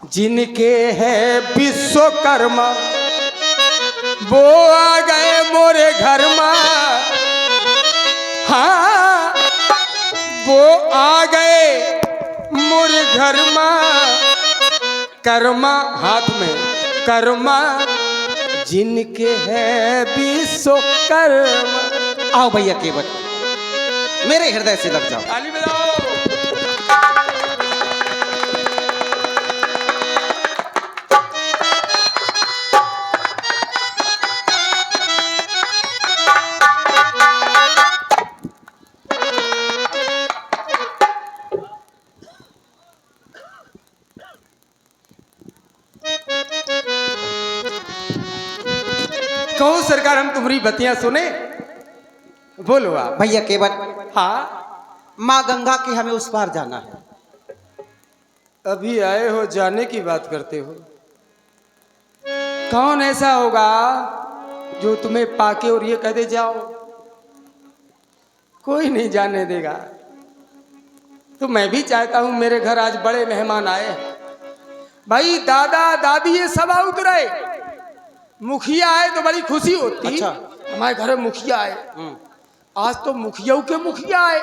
जिनके है विश्वकर्मा वो आ गए मोरे घर में। हाँ वो आ गए मोरे घर में। कर्मा हाथ में कर्मा जिनके है विश्वकर्मा। आओ भैया केवट, मेरे हृदय से लग जाओ। ताली बजाओ। कहो सरकार हम तुम्हारी बतियां सुने। बोलो आप। भैया केवट, हाँ माँ गंगा के हमें उस पार जाना है। अभी आए हो जाने की बात करते हो। कौन ऐसा होगा जो तुम्हें पाके और ये कह दे जाओ? कोई नहीं जाने देगा। तो मैं भी चाहता हूं मेरे घर आज बड़े मेहमान आए। भाई दादा दादी ये सब आ उतरे। मुखिया आए तो बड़ी खुशी होती। अच्छा। हमारे घर में मुखिया आए। आज तो मुखिया के मुखिया आए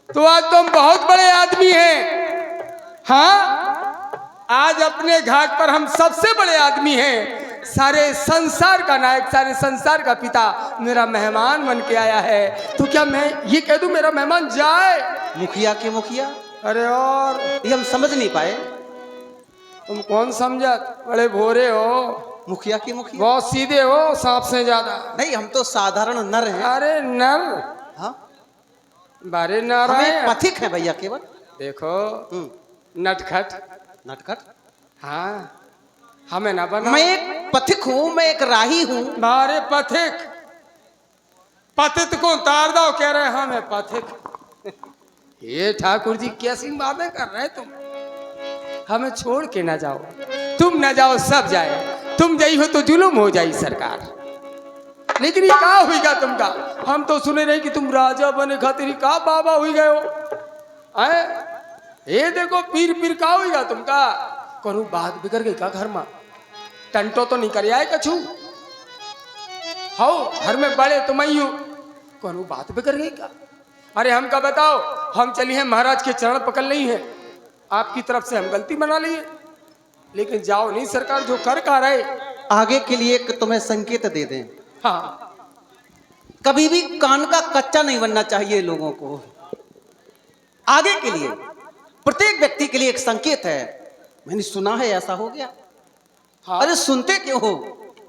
तो आज तो हम बहुत बड़े आदमी हैं। हाँ आज अपने घाट पर हम सबसे बड़े आदमी हैं। सारे संसार का नायक, सारे संसार का पिता मेरा मेहमान बन के आया है। तो क्या मैं ये कह दूं मेरा मेहमान जाए? मुखिया के मुखिया? अरे और ये हम समझ नहीं पाए। तुम कौन समझा? बड़े भोरे हो। मुखिया की मुखिया? बहुत सीधे हो सांप से ज्यादा। नहीं, हम तो साधारण नर हैं। अरे नर? हाँ, बारे नर हमें हैं। पथिक है भैया केवट। देखो नटखट। नटखट? हाँ हमें ना बना। मैं एक पथिक हूँ, मैं एक राही हूँ। बारे पथिक पतित को तार दो कह रहे हम है पथिक। ये ठाकुर जी कैसी बातें कर रहे तुम? हमें छोड़ के ना जाओ। तुम ना जाओ सब जाए। तुम जाई हो तो जुलुम हो जाई सरकार। लेकिन ये का हुईगा तुमका? हम तो सुने नहीं कि तुम राजा बने खातिर का बाबा हुई गए हो। आए ये देखो पीर पीर का हुईगा तुमका? करूँ बात बिगड़ गई का घर में? टंटो तो नहीं कर आए कछु हो घर में बड़े तुम ही हो। करूँ बात बिगड़ गई का? अरे हम का बताओ। हम चली हैं महाराज के चरण पकड़ ली है। आपकी तरफ से हम गलती बना लिए। लेकिन जाओ नहीं सरकार जो कर का रहे। आगे के लिए एक तुम्हें संकेत दे दें। हाँ कभी भी कान का कच्चा नहीं बनना चाहिए लोगों को। आगे के लिए प्रत्येक व्यक्ति के लिए एक संकेत है। मैंने सुना है ऐसा हो गया। हाँ अरे सुनते क्यों हो?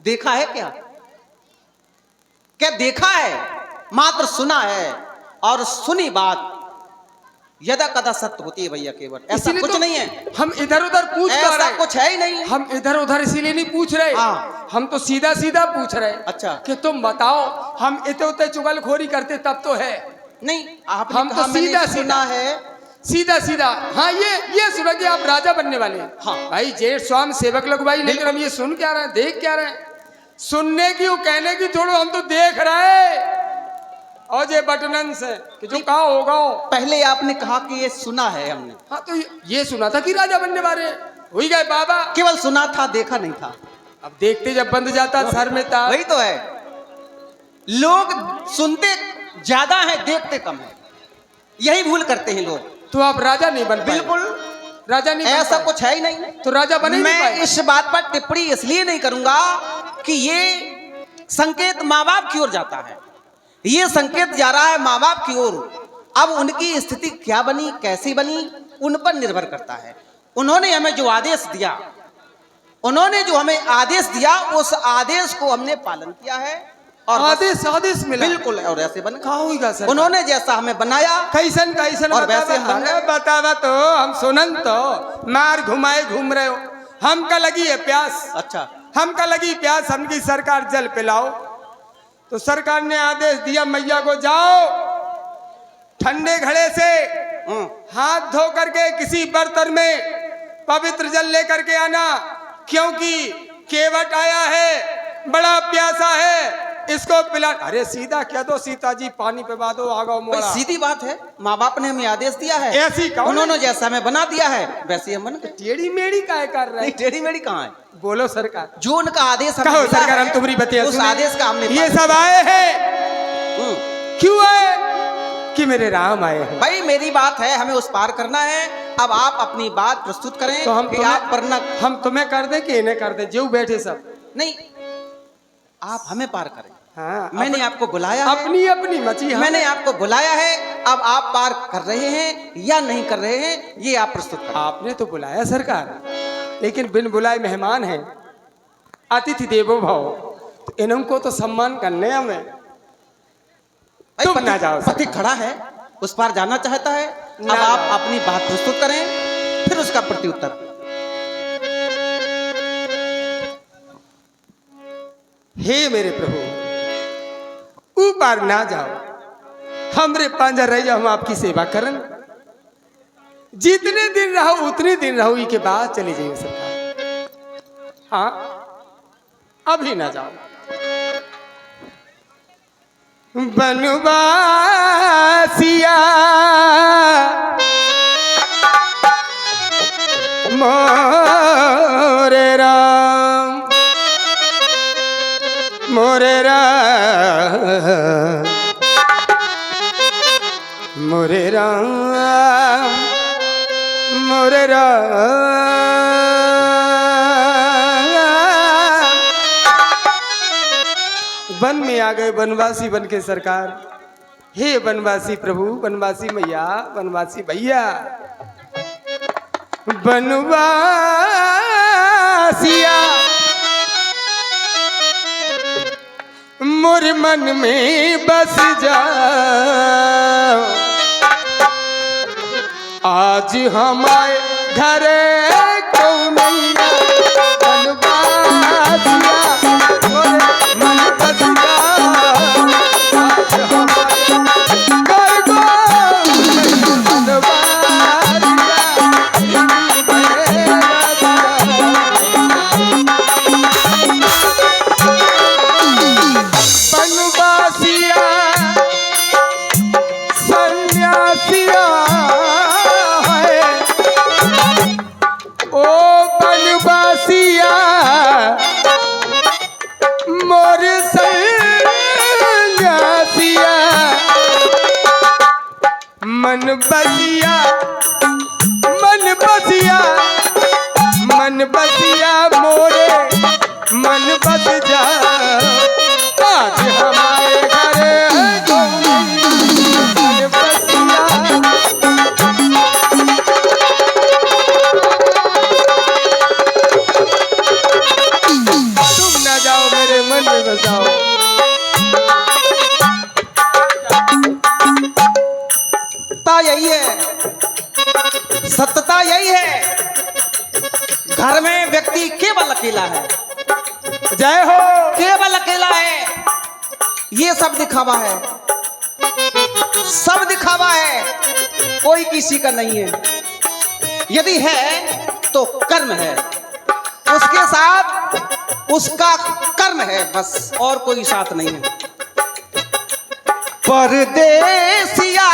देखा है क्या? क्या देखा है? मात्र सुना है। और सुनी बात यदा कदा सत्य होती है भैया केवट। ऐसा इसीलिए कुछ तो नहीं है। हम इधर उधर पूछ कर ऐसा रहे। कुछ है ही नहीं। हम इधर उधर इसीलिए नहीं पूछ रहे। हाँ। हम तो सीधा सीधा पूछ रहे। अच्छा। कि तुम बताओ। हम इतने उतने चुगलखोरी करते तब तो है। नहीं, आपने हम कहा तो मैंने सीधा सुना है। सीधा सीधा। हाँ ये सुना कि आप राजा बनने वाले हैं। हाँ। भाई जेठ स्वाम सेवक लोग भाई। लेकिन हम ये सुन क्या रहे हैं? देख क्या रहे हैं? सुनने की कहने की छोड़ो। हम तो देख रहे और ये बटनन से कि जो कहा होगा। पहले आपने कहा कि ये सुना है हमने। हाँ तो ये सुना था कि राजा बनने वाले हुई गए बाबा। केवल सुना था, देखा नहीं था। अब देखते जब बंद जाता सर में था। वही तो है। लोग सुनते ज्यादा है, देखते कम है। यही भूल करते हैं लोग। तो आप राजा नहीं बन पाए? बिल्कुल राजा नहीं बन ऐसा पाए। कुछ है ही नहीं। तो राजा बने ही नहीं मैं पाए। इस बात पर टिप्पणी इसलिए नहीं करूंगा कि ये संकेत माँ बाप की ओर जाता है। ये संकेत जा रहा है माँ बाप की ओर। अब उनकी स्थिति क्या बनी, कैसी बनी, उन पर निर्भर करता है। उन्होंने हमें जो आदेश दिया, उन्होंने जो हमें आदेश दिया, उस आदेश को हमने पालन किया है। और आदेश मिला। बिल्कुल। और ऐसे बन कहा होगा सर? उन्होंने जैसा हमें बनाया कैसन कैसन और वैसे हम हमने बतावा तो हम सुनन तो मार घुमाए घूम रहे हो। हम का लगी है प्यास। अच्छा। हम का लगी प्यास। हमकी सरकार जल पिलाओ। तो सरकार ने आदेश दिया मैया को जाओ ठंडे घड़े से हाथ धो करके किसी बर्तन में पवित्र जल लेकर के आना। क्योंकि केवट आया है, बड़ा प्यासा है। इसको पिला। अरे सीधा कह दो सीता जी पानी पे बादो आगो भाई मोड़ा। सीधी बात है, माँ बाप ने हमें आदेश दिया है, ऐसी कौन है? उन्होंने जैसा हमें बना दिया है वैसे हम बन गए। टेढ़ी मेढ़ी काय कर रहे नहीं हैं? टेढ़ी मेढ़ी कहाँ है, बोलो सरकार। जो उनका आदेश हमें कहो मिला सरकार, है, हम तुम्हारी बतिया उस सुने। आदेश का हमने ये पालन सब आए हैं हम्म। क्यों आए? कि मेरे राम आए हैं। भाई मेरी बात है, हमें उस पार करना है। अब आप अपनी बात प्रस्तुत करें तो हम कि आप वरना हम तुम्हें कर दे कि इन्हें कर दे, जो बैठे सब। नहीं, आप हमें पार करें। हाँ, मैंने आपको बुलाया है, अपनी अपनी मची। हाँ। मैंने आपको बुलाया है, अब आप पार कर रहे हैं या नहीं कर रहे हैं ये आप प्रस्तुत करें। आपने तो बुलाया सरकार, लेकिन बिन बुलाए मेहमान हैं, अतिथि देवो भव, तो इनको तो सम्मान करने हमें। भाई तुम ना जाओ पति खड़ा है, उस पार जाना चाहता है। ना अब आप जाओ। अपनी बात प्रस्तुत करें, फिर उसका प्रत्युत्तर। हे मेरे प्रभु, ऊपर ना जाओ, हमरे पांजर रह जाओ, हम आपकी सेवा करन। जितने दिन रहो उतने दिन रहो, के बाद चले जाइए सरकार। हाँ, अभी ना जाओ। बनवासिया मोरे राम, मोरे राम, मोरे राम, मोरे राम। वन में आ गए वनवासी बन के सरकार। हे वनवासी प्रभु, वनवासी मैया, वनवासी भैया, वनवासिया मोर मन में बस जाओ। आज हमारे घर कौनैया वनवासिया मोर मन बस जाओ। आज हमारे घर वनवासिया सन्यासिया है। ओ वनवासिया मोर सन्यासिया मन बसिया, मन बसिया, मन बसिया मोरे मन बस जा। आज हमारे घर है मन बसिया। तुम ना जाओ, मेरे मन में बसाओ। सत्ता यही है, सत्यता यही है। घर में व्यक्ति केवल अकेला है, जय हो। केवल अकेला है। ये सब दिखावा है, सब दिखावा है, कोई किसी का नहीं है। यदि है तो कर्म है, उसके साथ उसका कर्म है, बस और कोई साथ नहीं है। परदेसिया,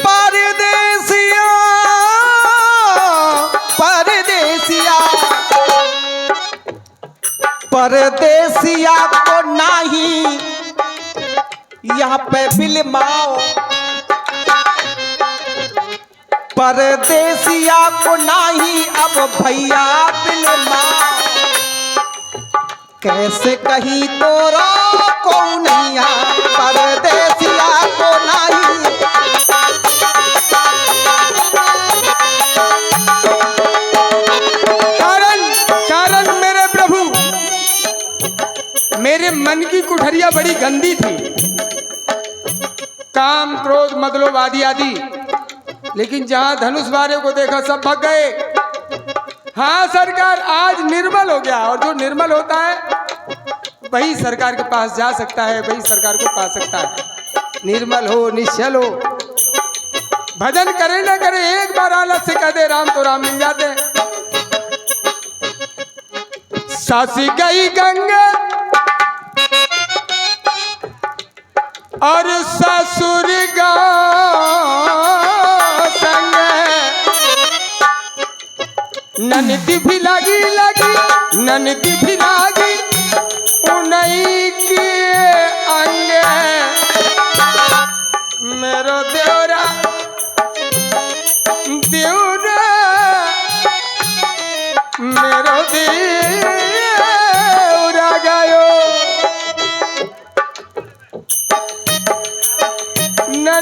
परदेसिया, परदेसिया, परदेसिया को नाही यहाँ पे बिलमाओ। परदेसिया को नाही अब भैया बिलमाओ। कैसे कही तोरा कौनैया परदेसिया को नाही। कारण कारण मेरे प्रभु, मेरे मन की कुठरिया बड़ी गंदी थी, काम क्रोध मदलोभ आदि आदि। लेकिन जहां धनुष बारे को देखा सब भग गए। हाँ सरकार, आज निर्मल हो गया, और जो निर्मल होता है वही सरकार के पास जा सकता है, वही सरकार को पा सकता है। निर्मल हो, निश्चल हो, भजन करे ना करे, एक बार आलस से कह दे राम तो राम मिल जाते हैं। सासी गई गंगा और ससुर गाँव संग ननद भी लगी ननद भी लगी उन्हीं के अंग मेरो देवरा मेरो देवरा गयो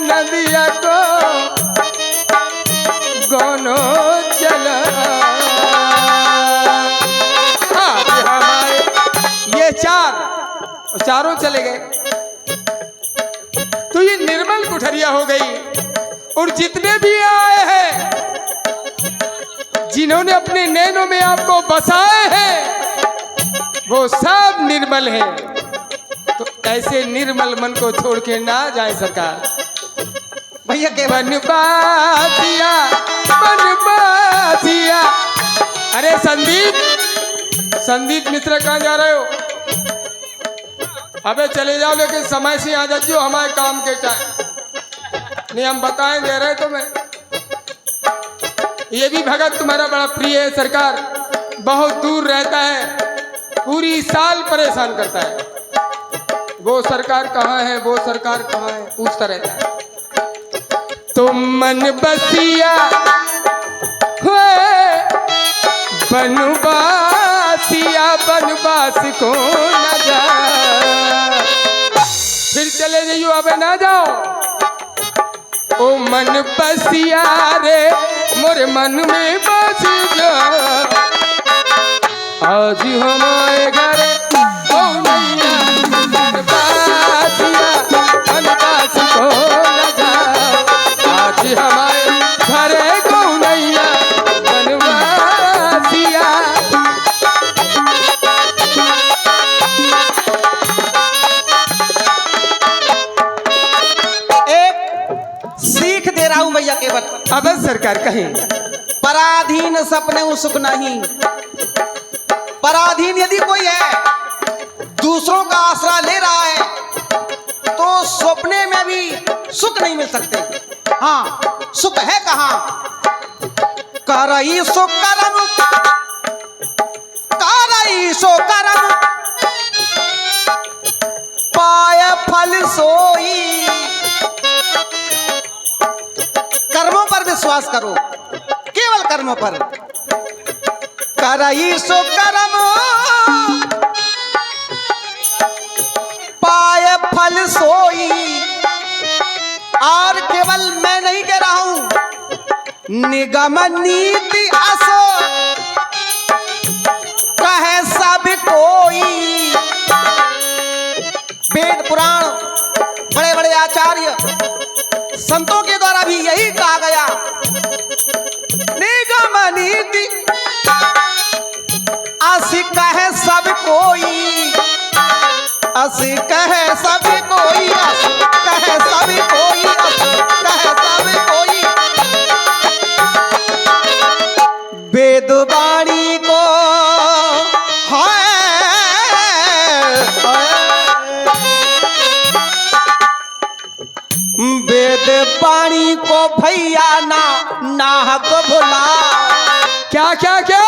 नदिया को गोनो चला। हमारे ये चारों चले गए तो ये निर्मल कुठरिया हो गई। और जितने भी आए हैं जिन्होंने अपने नैनों में आपको बसाए हैं वो सब निर्मल हैं। तो ऐसे निर्मल मन को छोड़ के ना जाए सरकार। भैया के बनबासिया बनबासिया। अरे संदीप मित्र कहाँ जा रहे हो? अबे चले जाओ लेकिन समय से आ जाइए हमारे काम के टाइम। नहीं हम बताएं दे रहे तुम्हें। ये भी भगत तुम्हारा बड़ा प्रिय है सरकार, बहुत दूर रहता है, पूरी साल परेशान करता है। वो सरकार कहाँ है, वो सरकार कहाँ है पूछता रहता है। तुम मन बसिया बनवासिया बनवास को न जा। फिर चले जाइयो अबे ना जाओ। ओ मन बसिया रे मोरे मन में बस जा। आज हमारे घर ओ नैया बनवासिया बनवास को न जा। आज हमारे घर को नैया बनवासिया। सीख दे रहा हूं भैया केवल। अब सरकार कहें पराधीन सपने सुख नहीं। पराधीन यदि कोई है दूसरों का आसरा ले रहा है तो सपने में भी सुख नहीं मिल सकते। हाँ सुख है कहां? करई सो करम पाय फल सोई। कर्मों पर विश्वास करो, केवल कर्मों पर। करई सो कर्म पाय फल सोई। और केवल मैं नहीं कह रहा हूं, निगम नीति असो कहे सब कोई। वेद पुराण बड़े बड़े आचार्य संतों के द्वारा भी यही कहा गया। निगम नीति असि कहे सब कोई। असि कहे सब कोई। असि कहे सब कोई। असि कहे सब कोई। वेद वाणी को वेद वाणी को भैया ना नाहक भुला। क्या क्या क्या?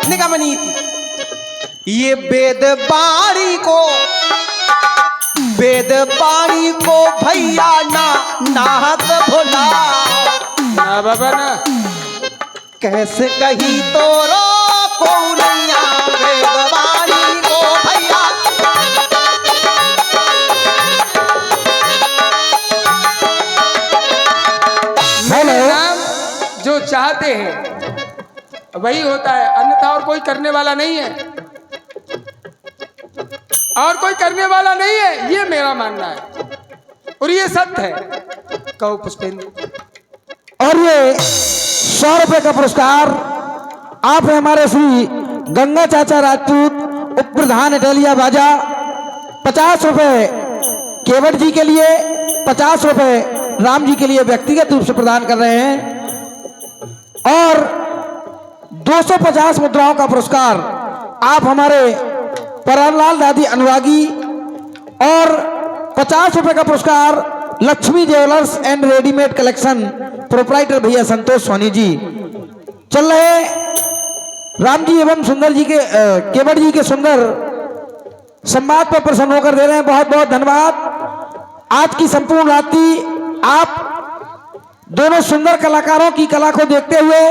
निगम नीति ये वेद वाणी को भैया ना नाहक भुला। ना बाबा ना। कैसे कही तो रोको नैया वेद वाणी को भैया। मेरे नाम जो चाहते हैं वही होता है, अन्यथा और कोई करने वाला नहीं है। और कोई करने वाला नहीं है, ये मेरा मानना है और ये सत्य है। कहो पुष्पेंद्र। और ये 100 रुपए का पुरस्कार आप हैं हमारे श्री गंगा चाचा राजपूत उप प्रधान इटालिया बाजा। 50 रुपए केवट जी के लिए, 50 रुपए राम जी के लिए व्यक्तिगत रूप से प्रदान कर रहे हैं। और 250 मुद्राओं का पुरस्कार आप हमारे परानलाल दादी अनुरागी और 50 रुपए का पुरस्कार Lakshmi jewellers and readymade collection proprietor भैया संतोष सोनी जी। चल रहे राम जी एवं सुंदर जी के केवट जी के सुंदर संवाद पर प्रसन्न होकर दे रहे हैं। बहुत बहुत धन्यवाद। आज की संपूर्ण रात्रि आप दोनों सुंदर कलाकारों की कला को देखते हुए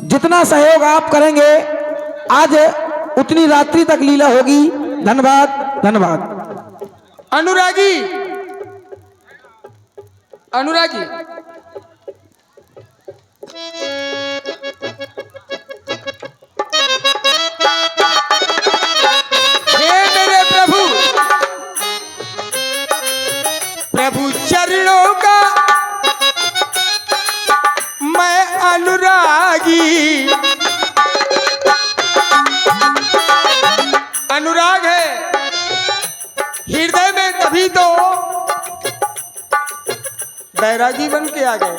जितना सहयोग आप करेंगे आज उतनी रात्रि तक लीला होगी। धन्यवाद धन्यवाद। अनुरागी अनुरागी हे मेरे प्रभु, प्रभु चरणों का मैं अनुरागी। अनुराग है हृदय में, तभी तो बैरागी बन के आ गए।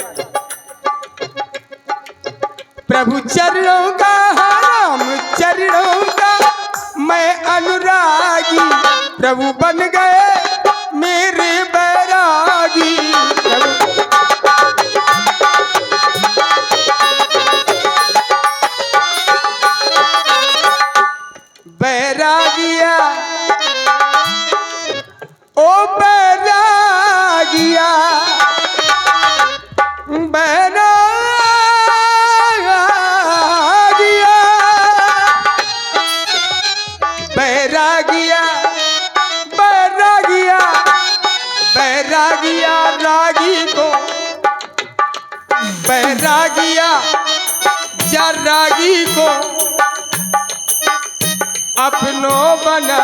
प्रभु चरणों का, राम चरणों का मैं अनुरागी, प्रभु बन गए मेरे बैरागी। बैरागिया ओ बैरागिया, बैरागिया, बैरागिया, बैरागिया, बैरागिया रागी को, बैरागिया जा रागी को अपनों बना।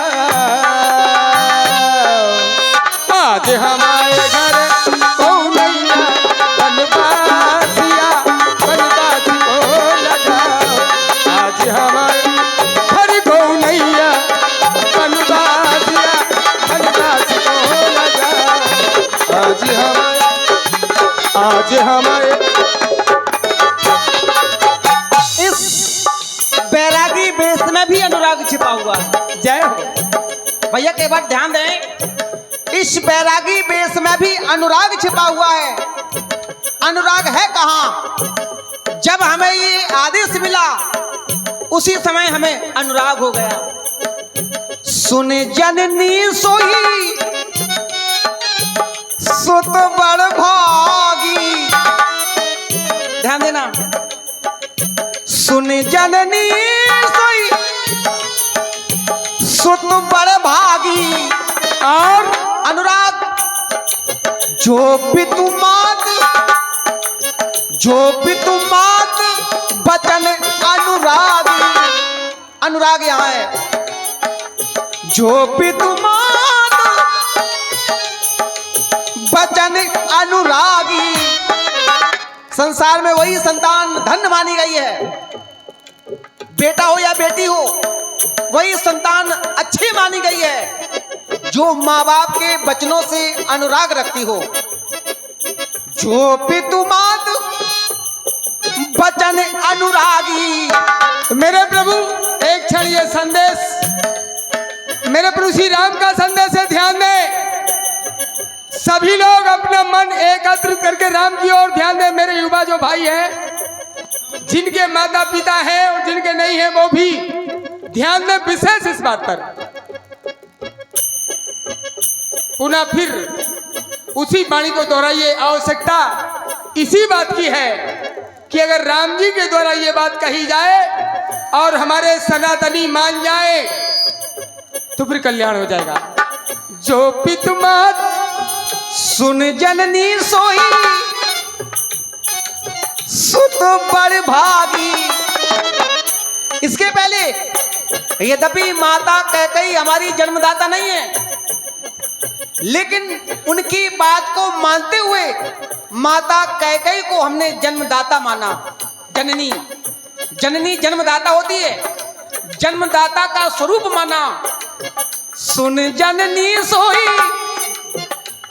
आज हमारे घर कौनैया बनवासिया, बनवासी को लगाओ। आज हमारे घर कौनैया बनवासिया, बनवासी को लगाओ। आज हमारे बैरागी बेस में भी अनुराग छिपा हुआ है। जय हो भैया के बात ध्यान दें, इस बैरागी बेस में भी अनुराग छिपा हुआ है। अनुराग है कहाँ? जब हमें ये आदेश मिला उसी समय हमें अनुराग हो गया। सुन जननी सोई सुत बड़ भागी। ध्यान देना, सुन जननी सोई सुत बड़ भागी। और अनुराग जो पितुमात, जो पितुमात बचन अनुरागी। अनुराग यहाँ है, जो पितुमात बचन अनुरागी। संसार में वही संतान धन्य मानी गई है, बेटा हो या बेटी हो, वही संतान अच्छी मानी गई है जो माँ बाप के बचनों से अनुराग रखती हो। जो पितुमात बचन अनुरागी। मेरे प्रभु एक क्षण ये संदेश मेरे प्रभु श्री राम का संदेश है, ध्यान दें। सभी लोग अपना मन एकत्रित करके राम की ओर ध्यान दें। मेरे युवा जो भाई हैं, जिनके माता पिता हैं और जिनके नहीं हैं, वो भी ध्यान दें विशेष इस बात पर। पुनः फिर उसी वाणी को दोहराइए। आवश्यकता इसी बात की है कि अगर राम जी के द्वारा ये बात कही जाए और हमारे सनातनी मान जाए तो फिर कल्याण हो जाएगा। जो पितुमात सुन जननी सोई सुत बड़ भागी। इसके पहले यद्यपि माता कैकेयी हमारी जन्मदाता नहीं है, लेकिन उनकी बात को मानते हुए माता कैकेयी को हमने जन्मदाता माना। जननी, जननी जन्मदाता होती है, जन्मदाता का स्वरूप माना। सुन जननी सोई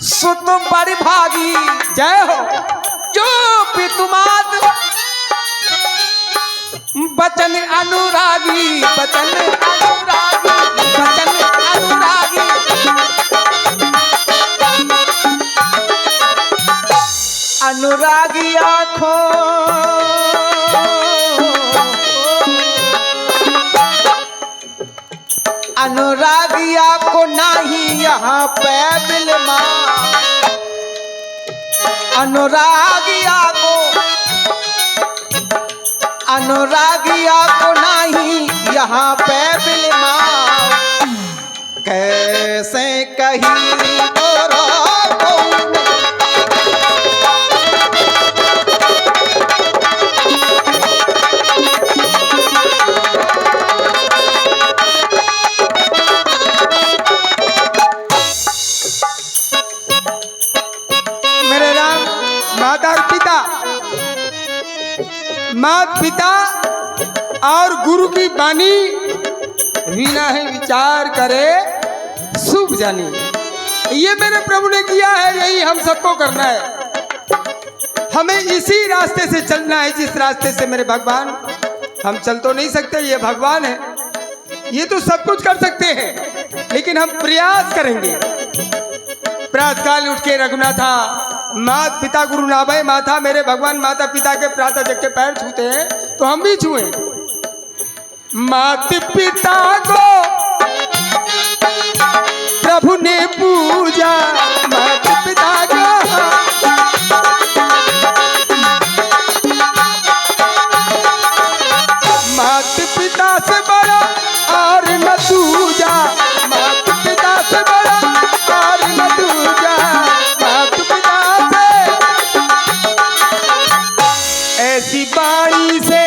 सुत बड़ भागी। जय हो। जो पितुमात बचन अनुरागी, बचन अनुरागी, बचन अनुरागी। रखो, अनुरागिया को नहीं यहाँ पे बिलमा, अनुरागिया को नहीं यहाँ पे बिलमा, कैसे कहीं तो रोको। मेरे राम माता पिता, माता पिता और गुरु की वाणी बिना ही विचार करे शुभ जानी। ये मेरे प्रभु ने किया है, यही हम सबको करना है। हमें इसी रास्ते से चलना है जिस रास्ते से मेरे भगवान, हम चल तो नहीं सकते, ये भगवान है, ये तो सब कुछ कर सकते हैं, लेकिन हम प्रयास करेंगे। प्रातःकाल उठ के रघुनाथा, माता पिता गुरु नाभय माथा, मेरे भगवान माता पिता के प्रातः जग के पैर छूते हैं तो हम भी छुए। माता पिता को प्रभु ने पूजा, माता पिता को माता पिता से बड़ा और न दूजा, माता पिता से बड़ा और न दूजा, माता पिता से ऐसी बाणी से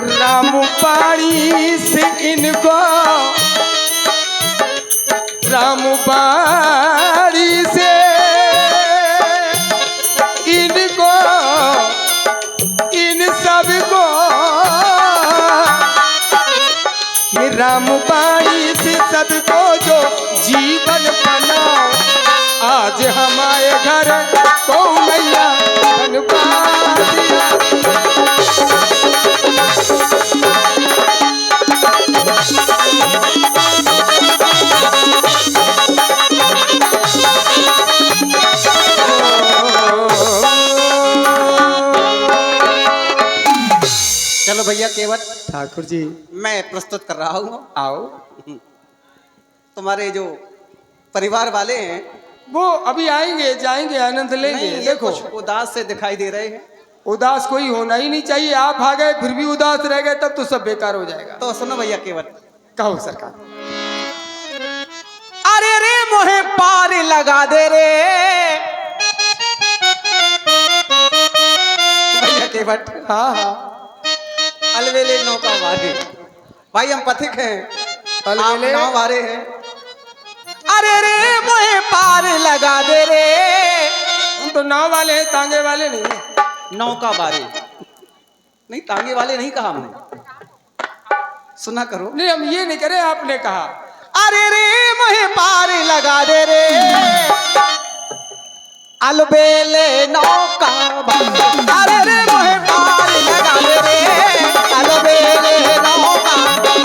राम बाणी से इनको, राम बाणी से इनको, इन सब को, ये राम बाणी से सबको जो जीवन बनाओ। आज हमारे घर को मैया बन पाती। चलो भैया केवट, ठाकुर जी मैं प्रस्तुत कर रहा हूँ। आओ। तुम्हारे जो परिवार वाले हैं वो अभी आएंगे जाएंगे, आनंद लेंगे। नहीं, ये देखो कुछ उदास से दिखाई दे रहे हैं। उदास कोई होना ही नहीं चाहिए। आप आ गए फिर भी उदास रह गए तब तो सब बेकार हो जाएगा। तो सुनो भैया केवट, कहो सरकार। अरे रे मोहे पार लगा दे रे भैया केवट। हाँ हाँ अलवेले नौका वारे, भाई हम पथिक हैं, अलवेले नाव वारे हैं। अरे रे मोहे पार लगा दे रे, हम तो नाव वाले हैं, तांगे वाले नहीं हैं। नौका बारे नहीं, तांगे वाले नहीं कहा हमने, सुना करो। नहीं हम ये नहीं करे, आपने कहा। अरे रे मोहे पार लगा दे रे, अलबेले नौका बारे, अरे रे मोहे